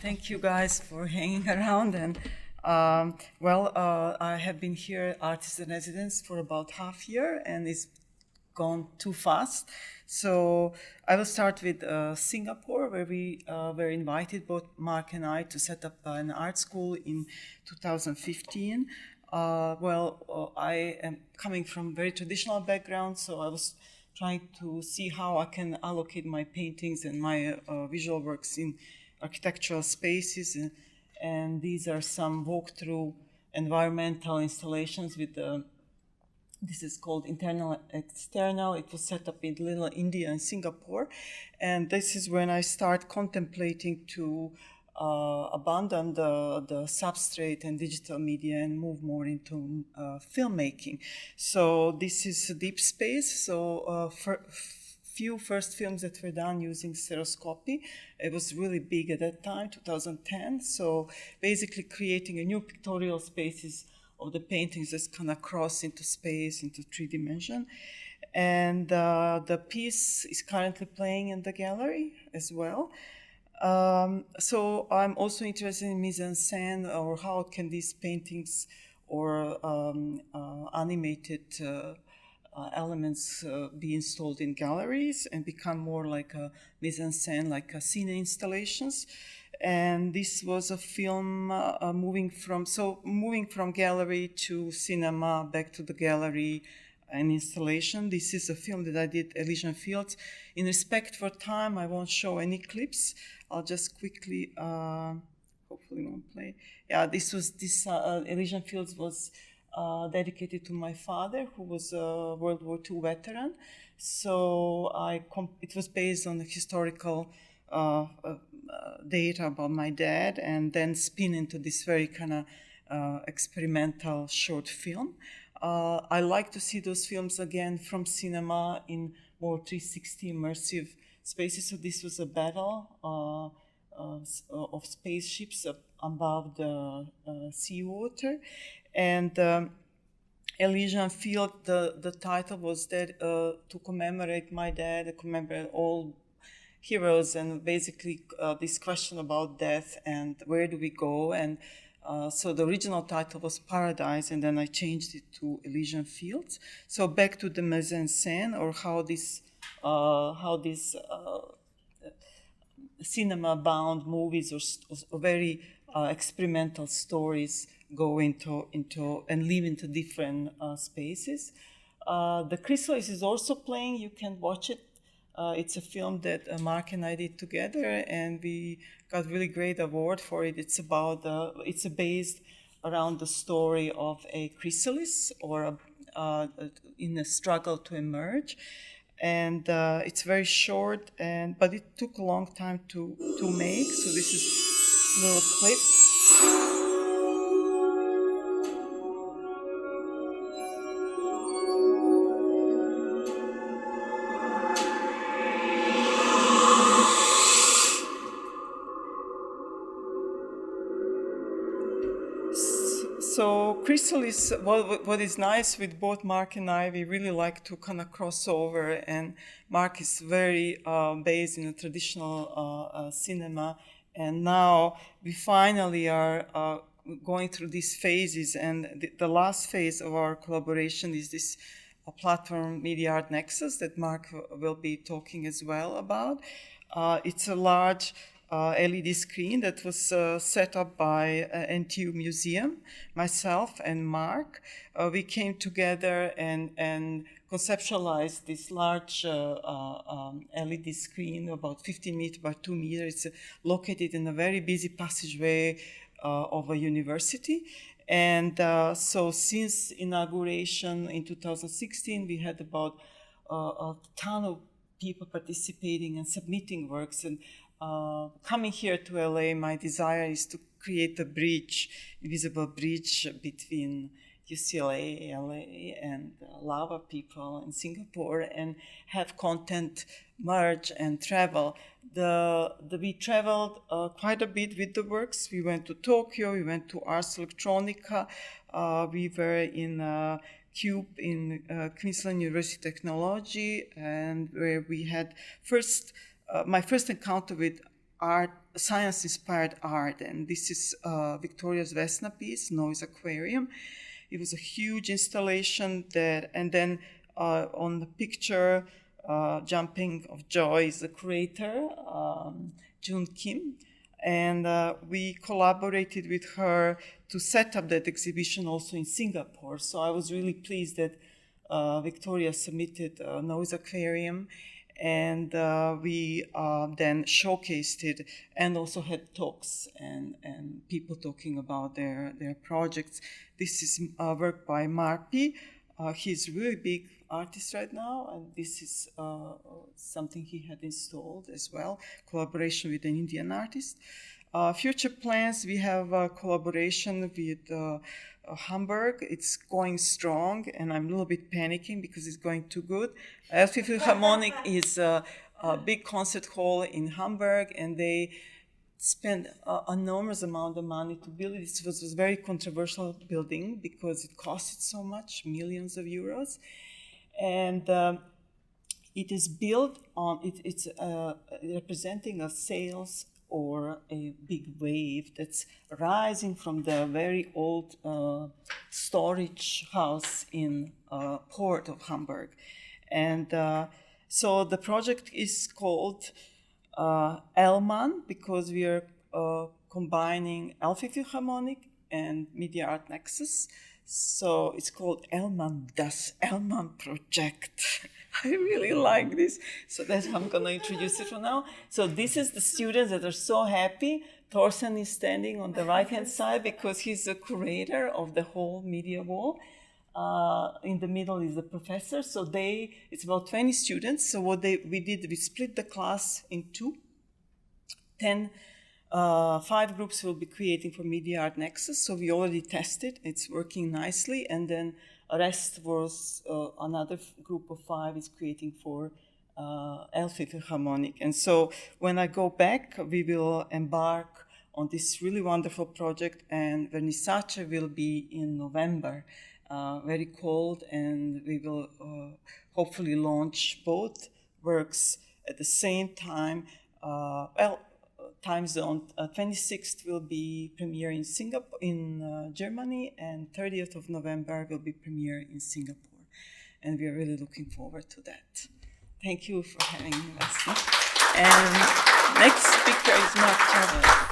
Thank you guys for hanging around. And I have been here artist in residence for about half year, and it's gone too fast. So I will start with Singapore, where we were invited, both Mark and I, to set up an art school in 2015. I am coming from very traditional background, so I was trying to see how I can allocate my paintings and my visual works in architectural spaces. And these are some walkthrough environmental installations with this is called internal external. It was set up in Little India and Singapore. And this is when I start contemplating to abandon the substrate and digital media and move more into filmmaking. So this is a deep space. So few first films that were done using stereoscopy. It was really big at that time, 2010. So basically creating a new pictorial spaces of the paintings that's kind of cross into space, into 3D. And the piece is currently playing in the gallery as well. So I'm also interested in mise-en-scène, or how can these paintings or animated elements be installed in galleries and become more like a mise-en-scène, like a cine installations. And this was a film moving from gallery to cinema, back to the gallery and installation. This is a film that I did, Elysian Fields. In respect for time, I won't show any clips. I'll just quickly, hopefully won't play. Yeah, this Elysian Fields was dedicated to my father, who was a World War II veteran. So it was based on the historical data about my dad, and then spin into this very kind of experimental short film. I like to see those films again from cinema in more 360 immersive spaces. So this was a battle of spaceships above the seawater. And Elysian Field, the title was that to commemorate my dad, to commemorate all heroes, and basically this question about death and where do we go. And so the original title was Paradise, and then I changed it to Elysian Fields. So back to the mise-en-scène, or how this cinema-bound movies or very experimental stories go into and live into different spaces. The Chrysalis is also playing. You can watch it. It's a film that Mark and I did together, and we got really great award for it. It's based around the story of a chrysalis, or in a struggle to emerge. And it's very short, but it took a long time to make. So this is a little clip. So Chrysalis, what is nice with both Mark and I, we really like to kind of cross over, and Mark is very based in a traditional cinema, and now we finally are going through these phases, and the last phase of our collaboration is this platform, Media Art Nexus, that Mark will be talking as well about. It's a large LED screen that was set up by NTU Museum, myself and Mark. We came together and conceptualized this large LED screen, about 15 meters by 2 meters. It's located in a very busy passageway of a university. And so since inauguration in 2016, we had about a ton of people participating and submitting works. And coming here to LA, my desire is to create a bridge, invisible bridge between UCLA, LA, and Lava people in Singapore, and have content merge and travel. We traveled quite a bit with the works. We went to Tokyo, we went to Ars Electronica, we were in Cube in Queensland University of Technology, and where we had my first encounter with art, science-inspired art, and this is Victoria's Vesna piece, Noise Aquarium. It was a huge installation and then on the picture, Jumping of Joy is the curator, June Kim, and we collaborated with her to set up that exhibition also in Singapore. So I was really pleased that Victoria submitted Noise Aquarium, and we then showcased it and also had talks and people talking about their projects. This is work by Marpi. He's a really big artist right now, and this is something he had installed as well, collaboration with an Indian artist. Future plans, we have a collaboration with Hamburg. It's going strong, and I'm a little bit panicking because it's going too good. Elfi Philharmonic is a big concert hall in Hamburg, and they spent an enormous amount of money to build it. It was a very controversial building because it costed so much, millions of euros. And it is built on, it's representing a sails or a big wave that's rising from the very old storage house in port of Hamburg. And so the project is called Elman, because we are combining Elfi Philharmonic and Media Art Nexus. So it's called Elman, das Elman Project. I really like this. So that's how I'm going to introduce it for now. So this is the students that are so happy. Thorsten is standing on the right-hand side because he's the curator of the whole media wall. In the middle is the professor. So it's about 20 students. So what we did, we split the class in two. 5 groups will be creating for Media Art Nexus. So we already tested. It's working nicely. And then the rest was another group of 5 is creating for Elfi Philharmonic. And so when I go back, we will embark on this really wonderful project, and vernissage will be in November. Very cold, and we will hopefully launch both works at the same time. Time zone. 26th will be premiere in Singapore, in Germany, and 30th of November will be premiere in Singapore. And we are really looking forward to that. Thank you for having me, Vesna. And next speaker is Mark Chavez.